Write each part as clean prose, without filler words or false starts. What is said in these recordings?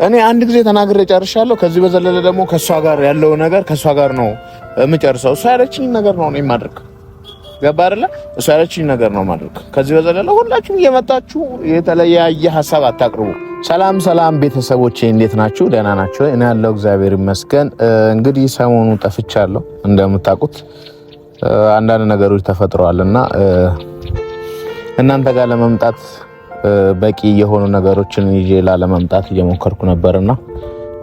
እኔ አንድ ጊዜ ተናግሬ ጨርሻለሁ። ከዚህ በዘለለ ደግሞ ከሷ ጋር ያለው ነገር ከሷ ጋር ነው የምጨርሰው። እሷ ያለችኝ ነገር ነው እኔ ማድረግ ገባ አይደለ? እሷ ያለችኝ ነገር ነው ማድረግ። ከዚህ በዘለለ ሁላችሁም እየመጣችሁ የተለያየ ሐሳብ አታቅርቡ። ሰላም ሰላም ቤተሰቦቼ እንዴት ናችሁ? ደህና ናችሁ? እኔ ያለው እግዚአብሔር ይመስገን። እንግዲህ ሰሞኑ ጠፍቻለሁ እንደምታውቁት አንዳንድ ነገሮች ተፈጥረዋልና እናንተ ጋር ለመምጣት በቂ የሆኑ ነገሮችን ይዤ ለመምጣት እየሞከርኩ ነበርና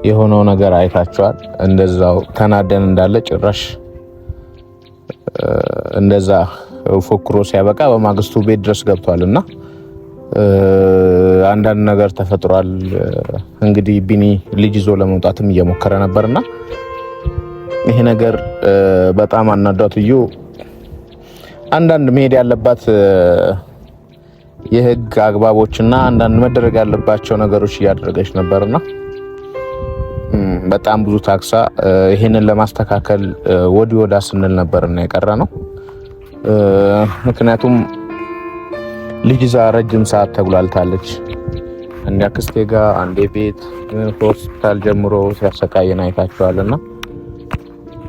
የሆነው ነገር አይታችኋል። እንደዛው ተናደን እንዳለ ጭራሽ እንደዛ ፎክሮ ሲያበቃ በማግስቱ ቤት ድረስ ገብቷልና አንዳንድ ነገር ተፈጥሯል። እንግዲህ ቢኒ ልጅ ይዞ ለመውጣትም እየሞከረ ነበርና ይሄ ነገር በጣም አናዷት እዩ አንዳንድ መሄድ ያለባት የህግ አግባቦችና አንዳንድ መደረግ ያለባቸው ነገሮች እያደረገች ነበርና በጣም ብዙ ታክሳ ይሄንን ለማስተካከል ወዳ ስንል ነበርና የቀረ ነው። ምክንያቱም ልጅ ዛ ረጅም ሰዓት ተጉላልታለች። አንዴ አክስቴ ጋር አንዴ ቤት ሆስፒታል ጀምሮ ሲያሰቃየን አይታችኋልና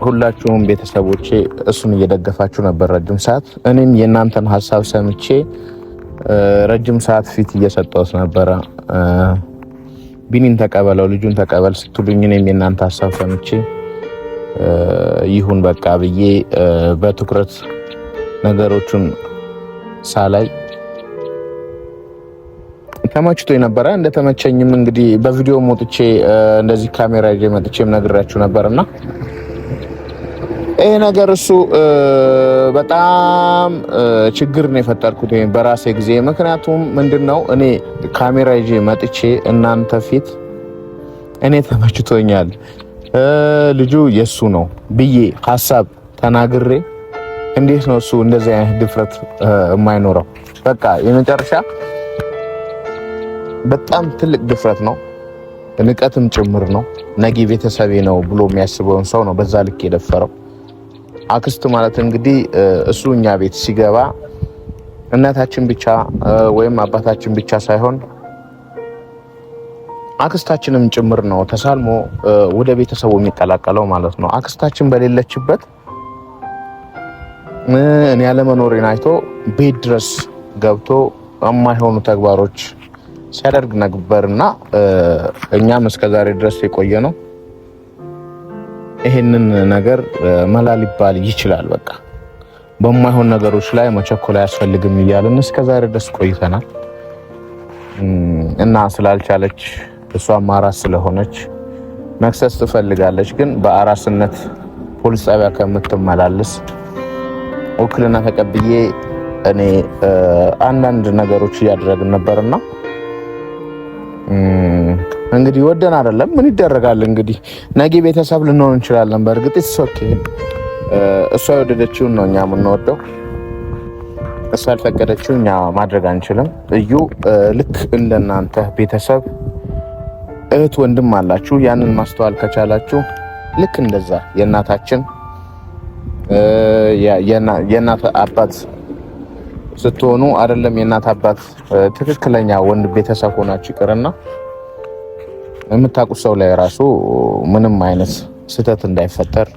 ሁላችሁም ቤተሰቦቼ እሱን እየደገፋችሁ ነበር ረጅም ሰዓት። እኔም የእናንተን ሐሳብ ሰምቼ ረጅም ሰዓት ፊት እየሰጠሁት ነበረ። ቢኒን ተቀበለው ልጁን ተቀበል ስትሉኝ እኔም የእናንተ ሐሳብ ሰምቼ ይሁን በቃ ብዬ በትኩረት ነገሮቹን ሳላይ ተመችቶኝ ነበረ። እንደተመቸኝም እንግዲህ በቪዲዮ ሞጥቼ እንደዚህ ካሜራ ይዤ መጥቼም ነግራችሁ ነበርና ይሄ ነገር እሱ በጣም ችግር ነው የፈጠርኩት በራሴ ጊዜ። ምክንያቱም ምንድነው እኔ ካሜራ ይዤ መጥቼ እናንተ ፊት እኔ ተመችቶኛል ልጁ የሱ ነው ብዬ ሐሳብ ተናግሬ እንዴት ነው እሱ እንደዚህ አይነት ድፍረት የማይኖረው? በቃ የመጨረሻ በጣም ትልቅ ድፍረት ነው፣ ንቀትም ጭምር ነው። ነጊ ቤተሰቤ ነው ብሎ የሚያስበውን ሰው ነው በዛ ልክ የደፈረው። አክስት ማለት እንግዲህ እሱ እኛ ቤት ሲገባ እናታችን ብቻ ወይም አባታችን ብቻ ሳይሆን አክስታችንም ጭምር ነው ተሳልሞ ወደ ቤተሰቡ የሚቀላቀለው ማለት ነው። አክስታችን በሌለችበት እኔ ያለመኖሬን አይቶ ቤት ድረስ ገብቶ የማይሆኑ ተግባሮች ሲያደርግ ነበርና እኛም እስከዛሬ ድረስ የቆየ ነው። ይሄንን ነገር መላ ሊባል ይችላል። በቃ በማይሆን ነገሮች ላይ መቸኮል አያስፈልግም እያልን እስከዛሬ ድረስ ቆይተናል እና ስላልቻለች እሷም አራስ ስለሆነች መክሰስ ትፈልጋለች። ግን በአራስነት ፖሊስ ጣቢያ ከምትመላለስ ወክልና ተቀብዬ እኔ አንዳንድ ነገሮች እያደረግን ነበርና እንግዲህ ወደን አይደለም ምን ይደረጋል። እንግዲህ ነገ ቤተሰብ ልንሆን እንችላለን። በእርግጥ ኦኬ እሷ የወደደችውን ነው እኛ የምንወደው። እሷ ያልፈቀደችው እኛ ማድረግ አንችልም። እዩ ልክ እንደናንተ ቤተሰብ እህት ወንድም አላችሁ። ያንን ማስተዋል ከቻላችሁ ልክ እንደዛ የእናታችን የእናት አባት ስትሆኑ አይደለም የእናት አባት ትክክለኛ ወንድ ቤተሰብ ሆናችሁ ይቅርና የምታውቁት ሰው ላይ ራሱ ምንም አይነት ስህተት እንዳይፈጠር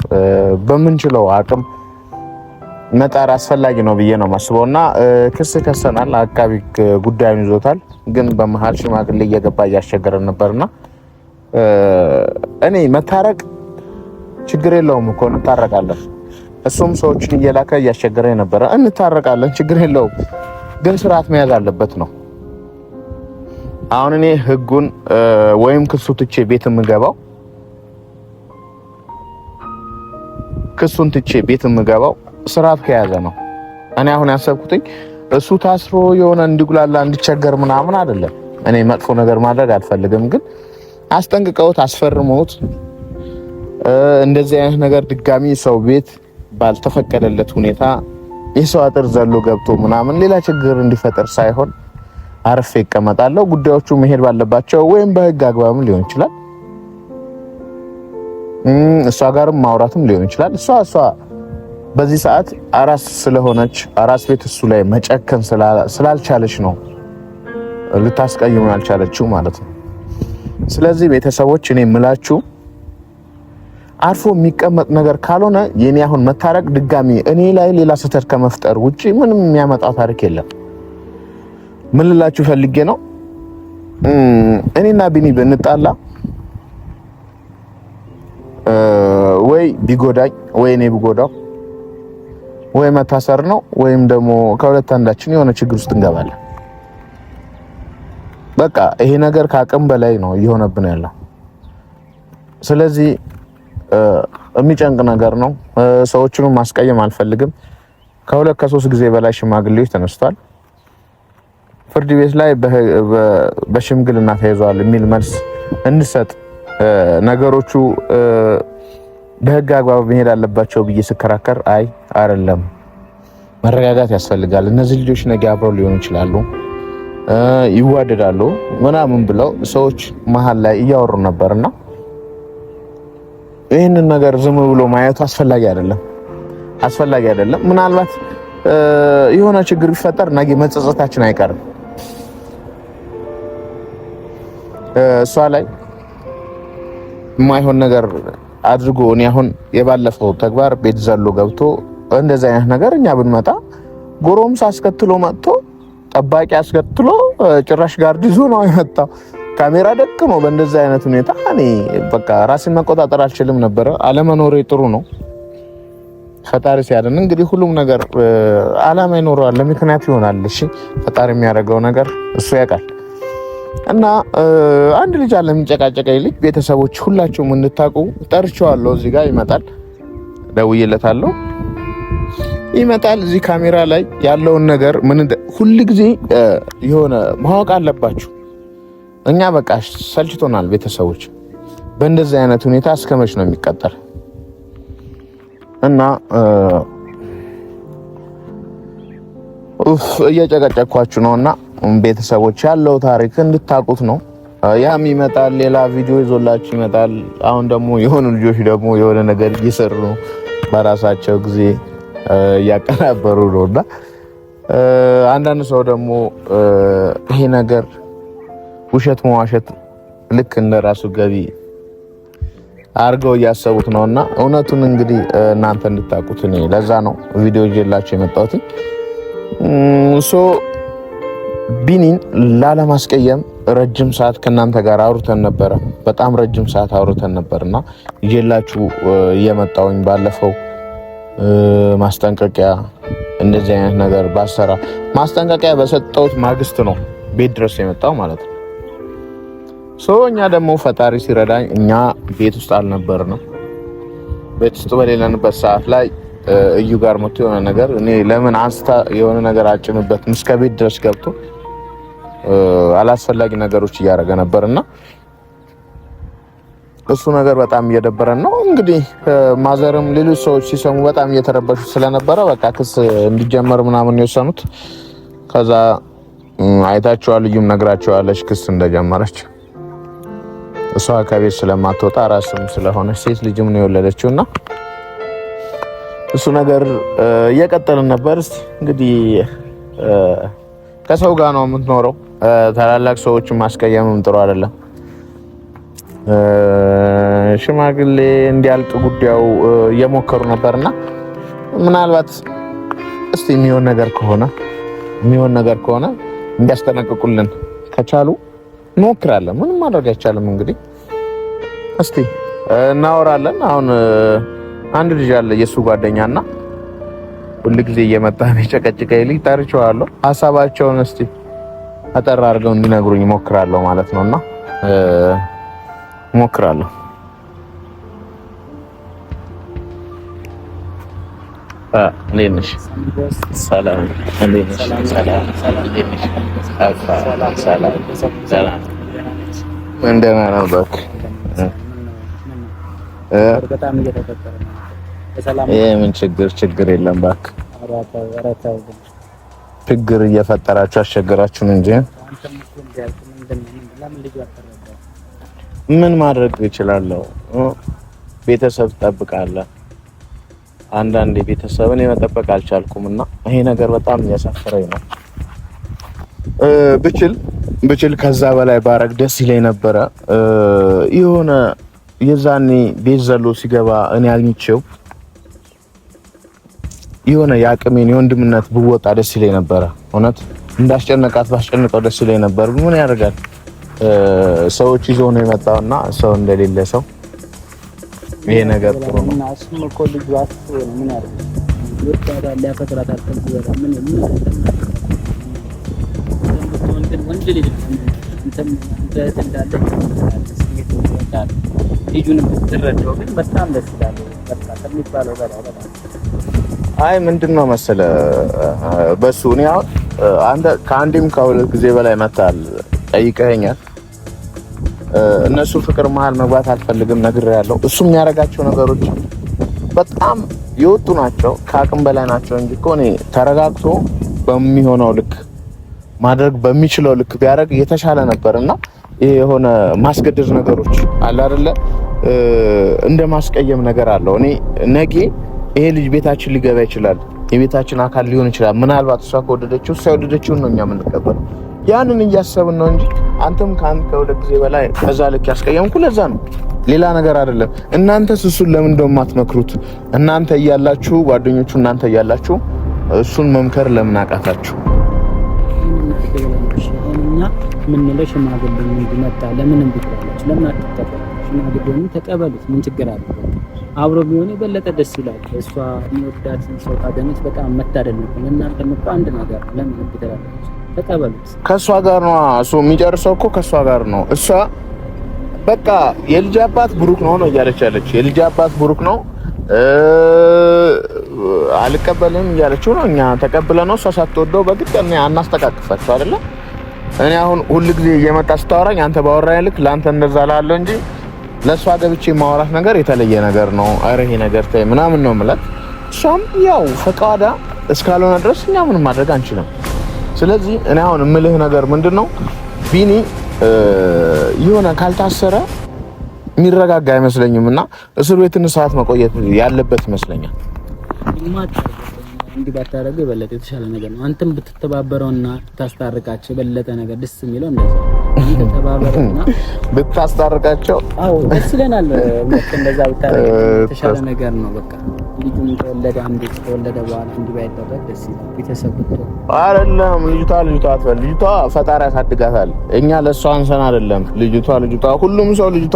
በምንችለው አቅም መጣር አስፈላጊ ነው ብዬ ነው ማስበውና ክስ ከሰናል። አቃቢ ጉዳዩን ይዞታል። ግን በመሃል ሽማግሌ እየገባ እያስቸገረን ነበርና እኔ መታረቅ ችግር የለውም እኮ እንታረቃለን። እሱም ሰዎችን እየላከ እያስቸገረኝ ነበረ። እንታረቃለን ችግር የለውም፣ ግን ስርዓት መያዝ አለበት ነው። አሁን እኔ ህጉን ወይም ክሱ ትቼ ቤት የምገባው ክሱን ትቼ ቤት የምገባው ስርዓት ከያዘ ነው። እኔ አሁን ያሰብኩትኝ እሱ ታስሮ የሆነ እንዲጉላላ እንዲቸገር ምናምን አይደለም። እኔ መጥፎ ነገር ማድረግ አልፈልግም። ግን አስጠንቅቀውት አስፈርመውት እንደዚህ አይነት ነገር ድጋሚ ሰው ቤት ባልተፈቀደለት ሁኔታ የሰው አጥር ዘሎ ገብቶ ምናምን ሌላ ችግር እንዲፈጠር ሳይሆን አርፌ ይቀመጣለሁ። ጉዳዮቹ መሄድ ባለባቸው ወይም በህግ አግባብም ሊሆን ይችላል፣ እሷ ጋርም ማውራትም ሊሆን ይችላል። እሷ በዚህ ሰዓት አራስ ስለሆነች አራስ ቤት እሱ ላይ መጨከን ስላልቻለች ነው ልታስቀይም ያልቻለችው ማለት ነው። ስለዚህ ቤተሰቦች እኔ የምላችሁ አርፎ የሚቀመጥ ነገር ካልሆነ የኔ አሁን መታረቅ ድጋሚ እኔ ላይ ሌላ ስህተት ከመፍጠር ውጪ ምንም የሚያመጣ ታሪክ የለም። ምን ልላችሁ ፈልጌ ነው፣ እኔና ቢኒ ብንጣላ ወይ ቢጎዳኝ ወይ እኔ ብጎዳው ወይ መታሰር ነው ወይም ደግሞ ከሁለት አንዳችን የሆነ ችግር ውስጥ እንገባለን። በቃ ይሄ ነገር ከአቅም በላይ ነው እየሆነብን ያለው። ስለዚህ የሚጨንቅ ነገር ነው። ሰዎችንም ማስቀየም አልፈልግም። ከሁለት ከሶስት ጊዜ በላይ ሽማግሌዎች ተነስቷል። ፍርድ ቤት ላይ በሽምግልና ተይዟል የሚል መልስ እንሰጥ፣ ነገሮቹ በህግ አግባብ መሄድ አለባቸው ብዬ ስከራከር አይ አይደለም፣ መረጋጋት ያስፈልጋል፣ እነዚህ ልጆች ነገ አብረው ሊሆኑ ይችላሉ፣ ይዋደዳሉ ምናምን ብለው ሰዎች መሀል ላይ እያወሩ ነበርና ይህንን ነገር ዝም ብሎ ማየቱ አስፈላጊ አይደለም። ምናልባት የሆነ ችግር ቢፈጠር ነገ መጸጸታችን አይቀርም። እሷ ላይ የማይሆን ነገር አድርጎ እኔ አሁን የባለፈው ተግባር ቤት ዘሎ ገብቶ እንደዚህ አይነት ነገር እኛ ብንመጣ ጎረምሳ አስከትሎ መጥቶ ጠባቂ አስከትሎ ጭራሽ ጋርድ ይዞ ነው የመጣው። ካሜራ ደቅኖ በእንደዚህ አይነት ሁኔታ እኔ በቃ ራሴን መቆጣጠር አልችልም ነበር። አለመኖሬ ጥሩ ነው። ፈጣሪ ሲያድን እንግዲህ ሁሉም ነገር አላማ ይኖረዋል፣ ለምክንያት ይሆናል። እሺ ፈጣሪ የሚያደርገው ነገር እሱ ያውቃል። እና አንድ ልጅ አለ የሚጨቃጨቀኝ ልጅ፣ ቤተሰቦች ሁላችሁም እንድታውቁ ጠርቼዋለሁ። እዚህ ጋር ይመጣል፣ ደውዬለታለሁ፣ ይመጣል። እዚህ ካሜራ ላይ ያለውን ነገር ምን ሁሉ ጊዜ የሆነ ማወቅ አለባችሁ። እኛ በቃ ሰልችቶናል ቤተሰቦች። በእንደዚህ አይነት ሁኔታ እስከመች ነው የሚቀጠል? እና እየጨቀጨኳችሁ ነውና ቤተሰቦች ያለው ታሪክ እንድታቁት ነው። ያም ይመጣል፣ ሌላ ቪዲዮ ይዞላችሁ ይመጣል። አሁን ደግሞ የሆኑ ልጆች ደግሞ የሆነ ነገር እየሰሩ ነው፣ በራሳቸው ጊዜ እያቀናበሩ ነውና አንዳንድ ሰው ደግሞ ይሄ ነገር ውሸት መዋሸት ልክ እንደራሱ ገቢ አርገው እያሰቡት ነውና እውነቱን እንግዲህ እናንተ እንድታቁት እኔ ለዛ ነው ቪዲዮ ይዤላችሁ የመጣሁት። ቢኒን ላለማስቀየም ረጅም ሰዓት ከእናንተ ጋር አውርተን ነበረ። በጣም ረጅም ሰዓት አውርተን ነበርና ይዤላችሁ እየመጣሁኝ ባለፈው ማስጠንቀቂያ እንደዚህ አይነት ነገር ባሰራ ማስጠንቀቂያ በሰጠሁት ማግስት ነው ቤት ድረስ የመጣው ማለት ነው። እኛ ደግሞ ፈጣሪ ሲረዳኝ እኛ ቤት ውስጥ አልነበርንም። ቤት ውስጥ በሌለንበት ሰዓት ላይ እዩ ጋር መጥቶ የሆነ ነገር እኔ ለምን አንስታ የሆነ ነገር አጭንበት እስከ ቤት ድረስ ገብቶ አላስፈላጊ ነገሮች እያደረገ ነበርና እሱ ነገር በጣም እየደበረን ነው። እንግዲህ ማዘርም ሌሎች ሰዎች ሲሰሙ በጣም እየተረበሹ ስለነበረ በቃ ክስ እንዲጀመር ምናምን የወሰኑት። ከዛ አይታችኋል፣ እዩም ነግራችኋለች ክስ እንደጀመረች። እሷ ከቤት ስለማትወጣ ራስም ስለሆነች ሴት ልጅም ነው የወለደችውና እሱ ነገር እየቀጠልን ነበር። እንግዲህ ከሰው ጋር ነው የምትኖረው። ታላላቅ ሰዎችን ማስቀየምም ጥሩ አይደለም። ሽማግሌ እንዲያልቅ ጉዳዩ እየሞከሩ ነበርና ምናልባት እስቲ የሚሆን ነገር ከሆነ እንዲያስጠነቅቁልን ከቻሉ እንሞክራለን። ምንም ማድረግ አይቻልም። እንግዲህ እስቲ እናወራለን። አሁን አንድ ልጅ አለ የሱ ጓደኛና ሁሉ ጊዜ እየመጣ ነው ጨቀጭቀኝ ልጅ ጠርቼዋለሁ። ሀሳባቸውን እስቲ አጠር አድርገው እንዲነግሩኝ እሞክራለሁ ማለት ነውና እሞክራለሁ። እንዴት ነሽ? ሰላም። እንዴት ነሽ? ሰላም። እንዴት ነሽ? ሰላም። እንደና ነው በቃ በጣም እየተፈጠረ ነው። ሰላም። ምን ችግር የለም እባክህ። ችግር እየፈጠራችሁ አስቸገራችሁን እንጂ ምን ማድረግ እችላለሁ? ቤተሰብ ትጠብቃለህ። አንዳንዴ ቤተሰብን የመጠበቅ አልቻልኩምና ይሄ ነገር በጣም እያሳፈረኝ ነው። ብችል ብችል ከዛ በላይ ባረግ ደስ ይለኝ ነበረ። የሆነ የዛኔ ቤት ዘሎ ሲገባ እኔ አግኝቼው የሆነ የአቅሜን የወንድምነት ብወጣ ደስ ይለኝ ነበረ። እውነት እንዳስጨነቃት ባስጨንቀው ደስ ይለኝ ነበር። ምን ያደርጋል ሰዎች ይዞ ነው የመጣውና ሰው እንደሌለ ሰው ይሄ ነገር ጥሩ ነው እና እሱም እኮ ልጅ ዋስ ምን ያደርጋል ይወጣል ያፈጥራታል ከዚህ ምን ወንድ ልጅ እንትን እንዳለ ስሜት ይወጣል። ልጁን ብትረዳው ግን በጣም ደስ ይላል። በቃ ከሚባለው በላይ በጣም አይ ምንድነው መሰለ በሱ እኔ አሁን አንተ ከአንድም ከሁለት ጊዜ በላይ መታል ጠይቀኸኛል። እነሱ ፍቅር መሀል መግባት አልፈልግም ነግሬያለሁ። እሱ የሚያደርጋቸው ነገሮች በጣም የወጡ ናቸው፣ ከአቅም በላይ ናቸው እንጂ እኮ እኔ ተረጋግቶ በሚሆነው ልክ ማድረግ በሚችለው ልክ ቢያደርግ የተሻለ ነበርና ይሄ የሆነ ማስገደድ ነገሮች አለ አይደለ? እንደ ማስቀየም ነገር አለው። እኔ ነገ ይሄ ልጅ ቤታችን ሊገባ ይችላል፣ የቤታችን አካል ሊሆን ይችላል። ምናልባት እሷ ከወደደችው እሷ የወደደችውን ነው እኛ የምንቀበለው። ያንን እያሰብን ነው እንጂ አንተም ከሁለት ጊዜ በላይ ከዛ ልክ ያስቀየምኩ ለዛ ነው፣ ሌላ ነገር አይደለም። እናንተስ እሱን ለምን እንደማትመክሩት? እናንተ እያላችሁ ጓደኞቹ እናንተ እያላችሁ እሱን መምከር ለምን አቃታችሁ? እኛ ምን ነው ሽማግሌ እንዲመጣ ለምን እንድትላላችሁ? ለምን አትተቀበሉ? ሽማግሌውን ተቀበሉት። ምን ችግር አለ? አብሮ ቢሆን የበለጠ ደስ ይላል። እሷ የሚወዳት ሰው ካገኘች በጣም መታደል ነው። እናንተም እኮ አንድ ነገር ለምን እንድትላላችሁ? ተቀበሉት። ከሷ ጋር ነው እሱ የሚጨርሰው እኮ ከሷ ጋር ነው። እሷ በቃ የልጅ አባት ብሩክ ነው እያለች ያለች የልጅ አባት ብሩክ ነው አልቀበልም እያለችው ነው። እኛ ተቀብለነው እሷ ሳትወደው በግድ እኛ አናስተካክፋቸው አይደለ? እኔ አሁን ሁሉ ጊዜ እየመጣ ስታወራኝ አንተ ባወራኝ ልክ ለአንተ እንደዛ ላለው እንጂ ለእሷ ገብቼ ማውራት ነገር የተለየ ነገር ነው። ኧረ ይሄ ነገር ተይ ምናምን ነው የምላት። እሷም ያው ፈቃዳ እስካልሆነ ድረስ እኛ ምንም ማድረግ አንችልም። ስለዚህ እኔ አሁን የምልህ ነገር ምንድነው ቢኒ የሆነ ካልታሰረ የሚረጋጋ አይመስለኝም እና እስር ቤት ሰዓት መቆየት ያለበት ይመስለኛል። እንዲህ ባታረገው የበለጠ የተሻለ ነገር ነው። አንተም ብትተባበረውና ብታስታርቃቸው የበለጠ ነገር ደስ የሚለው እንደዛ አንተ ተባበረውና ብታስታርቃቸው አዎ ደስ ይለናል። እንደዛ ብታረገው የተሻለ ነገር ነው። በቃ ልጁን ተወለደ አንዴ ተወለደ በኋላ እንዲህ ባይደረግ ደስ ይላል። ቤተሰብ አይደለም ልጅቷ አትበል። ልጅቷ ፈጣሪ ያሳድጋታል። እኛ ለሷ አንሰን አይደለም። ልጅቷ ሁሉም ሰው ልጅ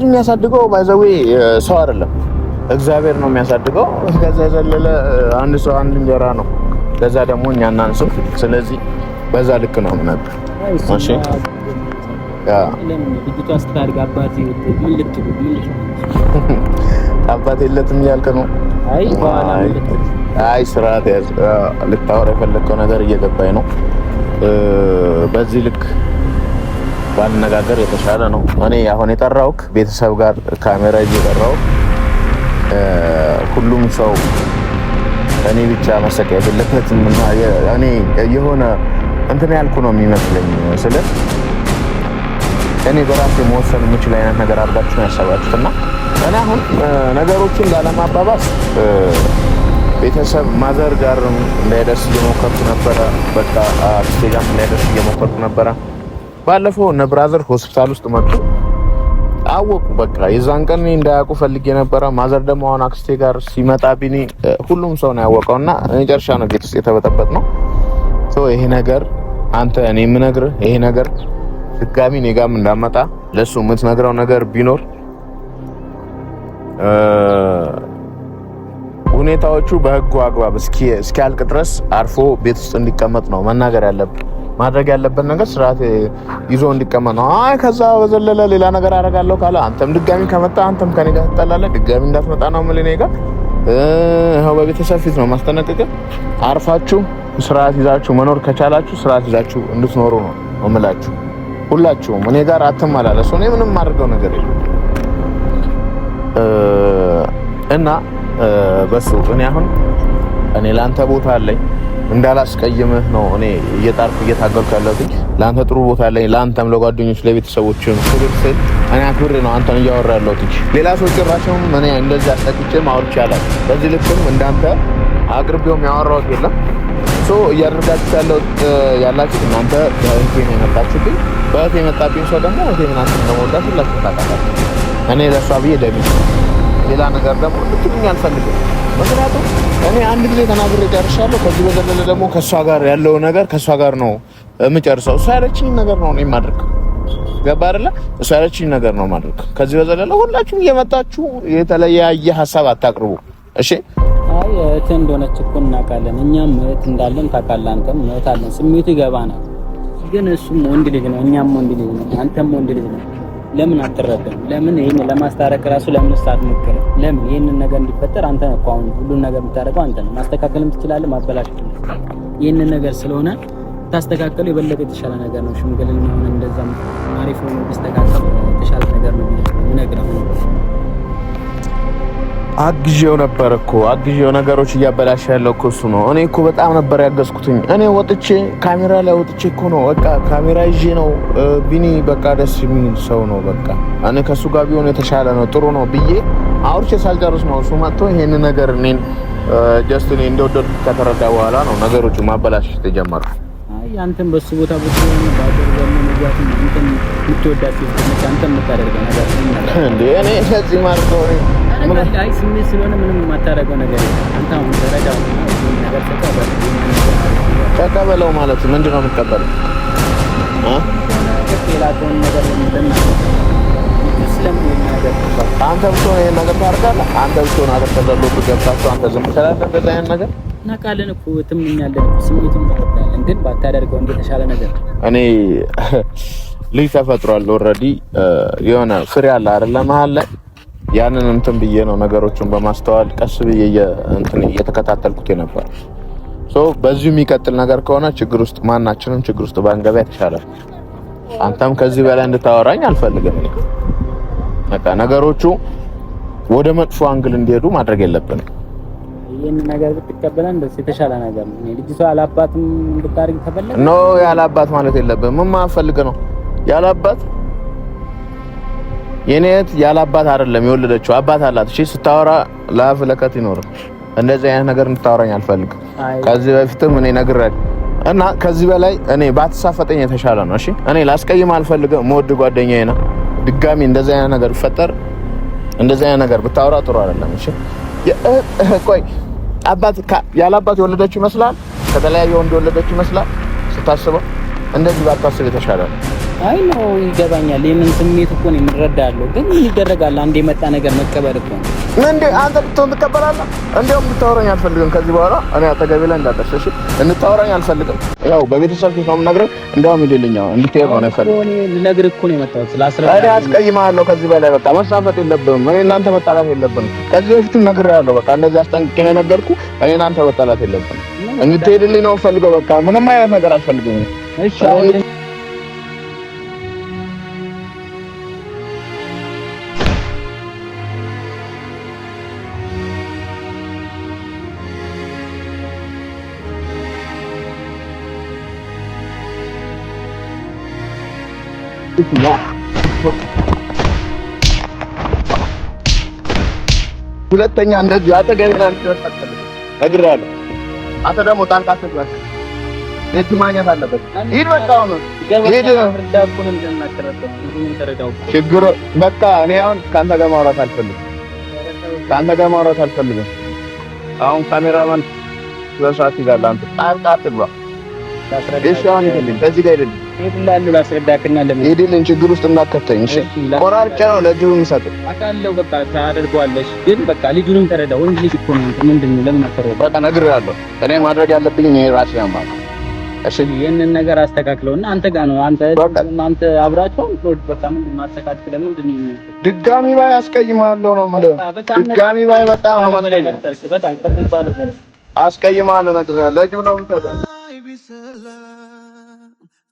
የሚያሳድገው ባይዘዌ ሰው አይደለም እግዚአብሔር ነው የሚያሳድገው። ከዛ ዘለለ አንድ ሰው አንድ እንጀራ ነው። ከዛ ደግሞ እኛ እናንስም። ስለዚህ በዛ ልክ ነው ማለት እሺ። ልጅቷ አስተዳድግ አባቴ ምን ልትሉ አባቴ የለትም እያልክ ነው? አይ ስርዓት ያዝ። ልታወራ የፈለከው ነገር እየገባኝ ነው። በዚህ ልክ ባልነጋገር የተሻለ ነው። እኔ አሁን የጠራሁት ቤተሰብ ጋር ካሜራ ይዤ የጠራሁት ሁሉም ሰው እኔ ብቻ መሰቃየት የለበትም እና እኔ የሆነ እንትን ያልኩ ነው የሚመስለኝ። ስለዚህ እኔ በራሴ መወሰን የምችል አይነት ነገር አድርጋችሁ ነው ያሰባችሁት እና እኔ አሁን ነገሮችን ላለማባባስ ቤተሰብ ማዘር ጋር እንዳይደርስ እየሞከርኩ ነበረ። በቃ አክስቴ ጋር እንዳይደርስ እየሞከርኩ ነበረ። ባለፈው እነ ብራዘር ሆስፒታል ውስጥ መጡ አወቁ። በቃ የዛን ቀን እንዳያውቁ ፈልጌ ነበረ። ማዘር ደግሞ አሁን አክስቴ ጋር ሲመጣ ቢኒ ሁሉም ሰው ነው ያወቀውና መጨረሻ ነው ቤት ውስጥ የተበጠበጥ ነው። ይሄ ነገር አንተ እኔ የምነግርህ ይሄ ነገር ድጋሚ እኔ ጋርም እንዳመጣ ለሱ የምትነግረው ነገር ቢኖር ሁኔታዎቹ በህጉ አግባብ እስኪያልቅ ድረስ አርፎ ቤት ውስጥ እንዲቀመጥ ነው መናገር ያለብን። ማድረግ ያለበት ነገር ስርዓት ይዞ እንዲቀመጥ ነው። አይ ከዛ በዘለለ ሌላ ነገር አደርጋለሁ ካለ አንተም ድጋሚ ከመጣ አንተም ከኔ ጋር ትጣላለህ። ድጋሚ እንዳትመጣ ነው የምልህ። እኔ ጋር ይኸው በቤተሰብ ፊት ነው ማስጠነቀቅህ። አርፋችሁ ስርዓት ይዛችሁ መኖር ከቻላችሁ ስርዓት ይዛችሁ እንድትኖሩ ነው የምላችሁ። ሁላችሁም እኔ ጋር አትመላለሱ። እኔ ምንም ማድረገው ነገር የለም እና በሱ እኔ አሁን እኔ ላንተ ቦታ አለኝ እንዳላስቀይምህ ነው እኔ እየታገልኩ ያለሁት። ላንተ ጥሩ ቦታ አለኝ። ላንተም ለጓደኞች ለቤተሰቦችም ስል እኔ አክብሬ ነው አንተን እያወራ ያለሁት። ሌላ ሰው ጭራሽም እኔ እንደዚህ አስጠቅቼም አውርቼ አላውቅም። በዚህ ልክም እንዳንተ አቅርቤውም ያወራሁት የለም። እያደረጋችሁ ያላችሁ እናንተ በእህቴ ነው የመጣችሁብኝ። በእህቴ የመጣብኝ ሰው ደግሞ እህቴ ምናምን እንደምወዳት ሁላችሁም ታውቃላችሁ። እኔ ለእሷ ብዬ ደሚ ሌላ ነገር ደግሞ ልትሉኝ አልፈልግም። ምክንያቱም እኔ አንድ ጊዜ ተናግሬ ጨርሻለሁ። ከዚህ በዘለለ ደግሞ ከእሷ ጋር ያለው ነገር ከእሷ ጋር ነው የምጨርሰው። እሷ ያለችኝ ነገር ነው እኔ የማደርገው። ገባ አይደለ? እሷ ያለችኝ ነገር ነው የማደርገው። ከዚህ በዘለለ ሁላችሁም እየመጣችሁ የተለያየ ሀሳብ አታቅርቡ። እሺ አይ እህት እንደሆነች እኮ እናውቃለን። እኛም እህት እንዳለን ታውቃለህ። አንተም እህት አለን። ስሜቱ ይገባናል። ግን እሱም ወንድ ልጅ ነው፣ እኛም ወንድ ልጅ ነው፣ አንተም ወንድ ልጅ ነው። ለምን አትረዳም? ለምን ይሄን ለማስታረቅ ራሱ ለምን ሳትሞክር? ለምን ይሄንን ነገር እንዲፈጠር አንተ ነው እኮ አሁን ሁሉን ነገር የምታደርገው አንተ ነው። ማስተካከልም ትችላለህ፣ ማበላሸት ትችላለህ። ይሄንን ነገር ስለሆነ ታስተካከሉ የበለጠ የተሻለ ነገር ነው። ሽምግልና ሆነ እንደዛም አሪፍ ሆኖ ቢስተካከል የተሻለ ነገር ነው የምነግርህ። አግዤው ነገሮች እያበላሸ ያለው እኮ እሱ ነው። እኔ እኮ በጣም ነበር ያገዝኩትኝ። እኔ ወጥቼ ካሜራ ላይ ወጥቼ እኮ ነው በቃ ካሜራ ይዤ ነው ቢኒ በቃ ደስ የሚል ሰው ነው በቃ እኔ ከሱ ጋር ቢሆን የተሻለ ነው ጥሩ ነው ብዬ አውርቼ ሳልጨርስ ነው እሱ መጥቶ ይሄን ነገር እኔን ጀስት እኔ እንደወደድኩት ከተረዳ በኋላ ነው ነገሮቹ ማበላሸት የጀመረው። አይ አንተም በሱ ቦታ ብትሆን ባደር ዘመን ይያት አንተም የምትወዳት ሲሆን አንተም የምታደርገው ነገር እንዴ እኔ ከዚህ ማለት ነው ምን አይ ስሜት ስለሆነ ምንም የማታደርገው ነገር አንተ አሁን ተረዳው ነገር ተቀበለው ማለት ምንድን ነው የምትቀበለው? ሌላውን ነገር አንተ ብትሆን ይሄን ነገር ታደርጋለህ? አንተ ብትሆን አተከለሉ ገብታችሁ አንተ ዝም ትላለህ? እንደዛ አይነት ነገር እናውቃለን እኮ ትምኛለን ስሜቱን ተቀበላለን፣ ግን ባታደርገው እንደተሻለ ነገር እኔ ልጅ ተፈጥሯል ኦልሬዲ የሆነ ፍሬ አለ አይደለ መሀል ላይ ያንን እንትን ብዬ ነው ነገሮችን በማስተዋል ቀስ ብዬ እንትን እየተከታተልኩት ነበር። በዚሁ የሚቀጥል ነገር ከሆነ ችግር ውስጥ ማናችንም ችግር ውስጥ ባንገባ የተሻለ። አንተም ከዚህ በላይ እንድታወራኝ አልፈልግም። በቃ ነገሮቹ ወደ መጥፎ አንግል እንዲሄዱ ማድረግ የለብንም። ይሄን ነገር ብትቀበለን ደስ የተሻለ ነገር ነው። ልጅቷ ያላባትም እንድታርግ ተፈለገ ነው። ያላባት ማለት የለብንም። ምን ማፈልግ ነው ያላባት? የኔት ያላባት አይደለም የወለደችው አባት አላት። እሺ ስታወራ ላፍ ለከት ይኖር። እንደዚህ አይነት ነገር እንድታወራኝ አልፈልግም። ከዚህ በፊትም እኔ ነግሬያለሁ እና ከዚህ በላይ እኔ ባትሳፈጠኝ የተሻለ ነው። እሺ እኔ ላስቀይም አልፈልግም። ሞድ ጓደኛዬ ነው። ድጋሚ እንደዚህ አይነት ነገር ቢፈጠር እንደዚህ አይነት ነገር ብታወራ ጥሩ አይደለም። እሺ ቆይ አባት ያላባት የወለደችው ይመስላል? ከተለያየ ወንድ የወለደችው ይመስላል? ስታስበው እንደዚህ ባታስብ የተሻለ ነው። አይ ነው ይገባኛል። የምን ስሜት እኮ ነው የምንረዳለው። ግን ምን ይደረጋል? አንድ የመጣ ነገር መቀበል እኮ ነው። እንዴ አንተ ብትሆን ትቀበላለህ? እንደውም እንድታወራኝ አልፈልግም። ከዚህ በኋላ እኔ አጠገቤ ላይ እንዳትደርስ እሺ? እንድታወራኝ አልፈልግም። ያው በቤተሰብ ፊት ነው የምነግርህ። እንደውም ይልልኛው እንድትሄድ ነው የፈለኩት። እኔ ልነግርህ እኮ ነው የመጣሁት ስላስረዳ። እኔ አስቀይምሃለሁ። ከዚህ በላይ በቃ መሳፈጥ የለብንም። እኔ እናንተ መጣላት የለብንም። ከዚህ በፊትም ነግሬሃለሁ። በቃ እንደዚህ አስጠንቅቄ ነው የነገርኩህ። እኔ እናንተ መጣላት የለብንም። እንድትሄድልኝ ነው የምፈልገው። በቃ ምንም አይነት ነገር አልፈልግም። እሺ ሁለተኛ እንደዚህ አጠገቤ ላይ ተፈጠረ ነግሬሃለሁ። አንተ ደግሞ ጣልቃ አትግባ። እዚህ ማግኘት አለበት። ሂድ በቃ አሁን ሂድ። ችግሩ በቃ እኔ አሁን ከአንተ ጋር ማውራት አልፈልግም። አሁን ካሜራማን በሰዓት ይዛል። አንተ ጣልቃ አትግባ። እሺ አሁን ይሄድልኝ ከዚህ ጋር ይሄድልኝ ይሄድልኝ ላስረዳክና ለምን ይሄድልኝ ችግር ውስጥ እንዳከተኝ። እሺ ቆራርጬ ነው ለጅሩ የምሰጠው አቃለው። በቃ ታደርገዋለሽ፣ ግን በቃ ልጁንም ተረዳው። ወንድ ልጅ እኮ ነው። ምንድነው ለምን አትረዳው? በቃ ነግሬሃለሁ። እኔ ማድረግ ያለብኝ እኔ ራሴ ያማል። እሺ ይሄንን ነገር አስተካክለውና አንተ ጋር ነው አንተ አብራችሁ ፕሮድ በቃ ምንድነው አስተካክለ ምንድነው ድጋሚ ባይ አስቀይማለሁ ነው ማለት ድጋሚ ባይ በጣም ማለት በጣም ተባለ አስቀይማለሁ ነገር ለጅ ነው የምትሰጠው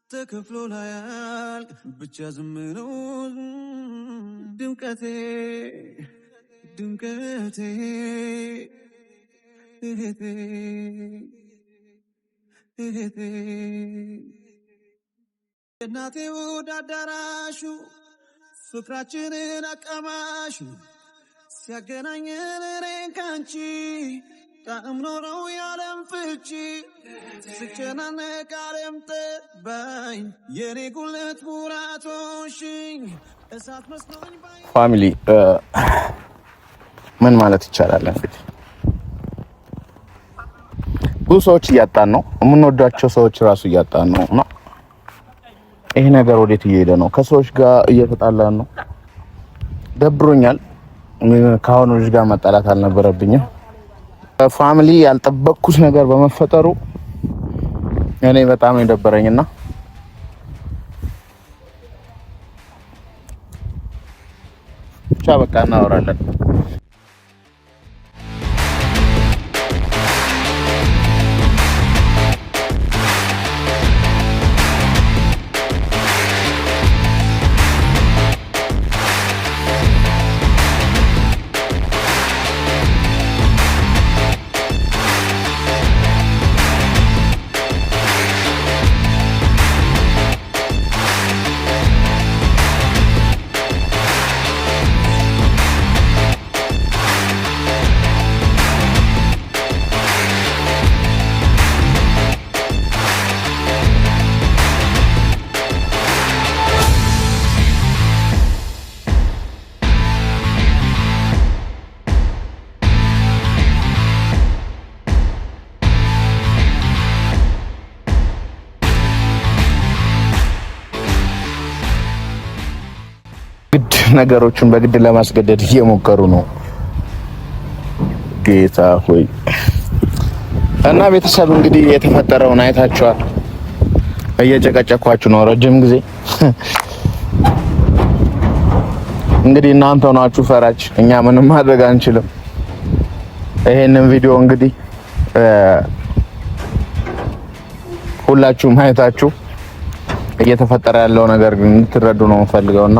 ተከፍሎ ላያልቅ ብቻ ዝም ነው ድምቀቴ እናቴ ውድ አዳራሹ ፍቅራችንን አቀማሹ ሲያገናኘን እኔን ካንቺ ጣዕም ኖረው ያለም ፍቺ ስጨናነቅ ዓለም ጠባኝ የኔ ጉልት ሙራቶሽኝ እሳት መስሎኝ ፋሚሊ ምን ማለት ይቻላል እንግዲህ ብዙ ሰዎች እያጣን ነው። የምንወዳቸው ሰዎች ራሱ እያጣን ነው እና ይሄ ነገር ወዴት እየሄደ ነው? ከሰዎች ጋር እየተጣላን ነው። ደብሮኛል። ከአሁኑ ልጅ ጋር መጣላት አልነበረብኝም። ፋሚሊ ያልጠበቅኩት ነገር በመፈጠሩ እኔ በጣም የደበረኝና ብቻ በቃ እናወራለን። ግድ ነገሮችን በግድ ለማስገደድ እየሞከሩ ነው። ጌታ ሆይ እና ቤተሰብ እንግዲህ የተፈጠረውን አይታችኋል። እየጨቀጨኳችሁ ነው ረጅም ጊዜ። እንግዲህ እናንተ ናችሁ ፈራጅ፣ እኛ ምንም ማድረግ አንችልም። ይሄንን ቪዲዮ እንግዲህ ሁላችሁም አይታችሁ እየተፈጠረ ያለው ነገር ግን ትረዱ ነው የምፈልገውና